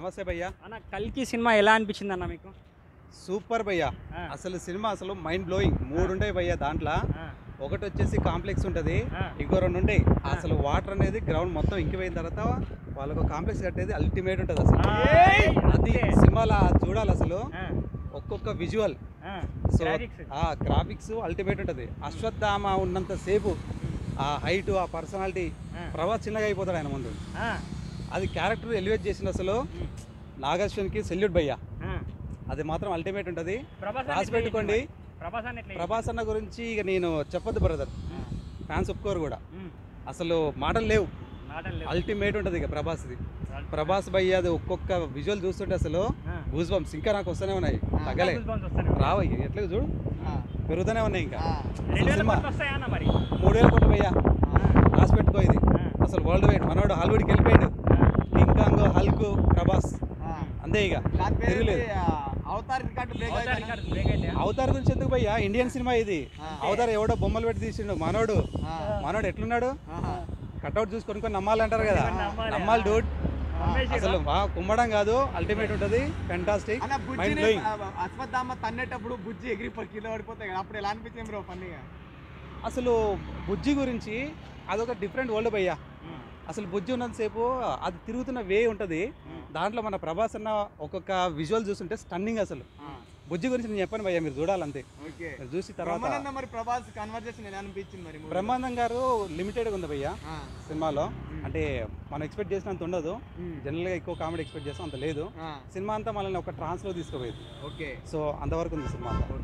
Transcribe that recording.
నమస్తే భయ్యా. అన్న కల్కి సినిమా ఎలా అనిపించింది అన్న మీకు? సూపర్ భయ్యా. అసలు సినిమా అసలు మైండ్ బ్లోయింగ్. 3 ఉంటాయి భయ్యా దాంట్లో. ఒకటి వచ్చేసి కాంప్లెక్స్ ఉంటుంది, ఇంకో 2 ఉంటాయి. అసలు వాటర్ అనేది గ్రౌండ్ మొత్తం ఇంకిపోయిన తర్వాత వాళ్ళకు కాంప్లెక్స్ కట్టేది అల్టిమేట్ ఉంటుంది. అసలు అది సినిమాలో చూడాలి. అసలు ఒక్కొక్క విజువల్, సో గ్రాఫిక్స్ అల్టిమేట్ ఉంటుంది. అశ్వత్థామ ఉన్నంత సేపు ఆ హైట్, ఆ పర్సనాలిటీ, ప్రభాస్ చిన్నగా అయిపోతాడు ఆయన ముందు. అది క్యారెక్టర్ ఎలివేట్ చేసిన అసలు నాగశ్వన్కి సెల్యూట్ భయ్యా. అది మాత్రం అల్టిమేట్ ఉంటుంది. రాసి పెట్టుకోండి. ప్రభాస్ అన్న గురించి ఇక నేను చెప్పొద్దు బ్రదర్, ఫ్యాన్స్ ఒప్పుకోరు కూడా. అసలు మాటలు లేవు, అల్టిమేట్ ఉంటుంది ఇక ప్రభాస్ది. ప్రభాస్ భయ్య అది ఒక్కొక్క విజువల్ చూస్తుంటే అసలు గూస్ బంప్స్ ఇంకా నాకు వస్తూనే ఉన్నాయి, తగ్గలే రావయ్యి. ఎట్లా చూడు పెరుగుతూనే ఉన్నాయి. ఇంకా సినిమా 3000 కోట్లు భయ్యా. రాసి పెట్టుకో ఇది. అసలు వరల్డ్ వైడ్ మనోడు హాలీవుడ్కి వెళ్ళిపోయాడు. కింగ్ కాంగ్, హల్క్, ప్రభాస్ అంతే. ఇక తిరగలేదు. అవతార్ గురించి ఎందుకు భయ్యా, ఇండియన్ సినిమా ఇది. అవతార్ ఎవడో బొమ్మలు పెట్టి తీసిండు. మనోడు ఎట్లున్నాడు, కట్అవుట్ చూసి కొన్ని నమ్మాలంటారు కదా, నమ్మాలి డూడ్. అసలు కుమ్మడం కాదు, అల్టిమేట్ ఉంటుంది. Fantastic, mind blowing. అశ్వత్థామ తన్నేటప్పుడు బుజ్జి ఎగిరి కింద పడిపోతాయి కదా, అప్పుడు ఎలా అనిపించింది బ్రో ఫన్నీగా? అసలు బుజ్జి గురించి అదొక డిఫరెంట్ వరల్డ్ భయ్యా. అసలు బుజ్జి ఉన్నంతసేపు అది తిరుగుతున్న వే ఉంటుంది. దాంట్లో మన ప్రభాస్ అన్న ఒక్కొక్క విజువల్ చూస్తుంటే స్టన్నింగ్. అసలు బుజ్జి గురించి నేను చెప్పాను భయ్యా, మీరు చూడాలంతే. మీరు చూసి తర్వాత బ్రహ్మానందం గారు లిమిటెడ్గా ఉంది భయ్యా సినిమాలో. అంటే మనం ఎక్స్పెక్ట్ చేసినంత ఉండదు. జనరల్గా ఎక్కువ కామెడీ ఎక్స్పెక్ట్ చేస్తాం, అంత లేదు. సినిమా అంతా మనల్ని ఒక ట్రాన్స్లో తీసుకుపోయేది. సో అంతవరకు ఉంది సినిమా అంతా.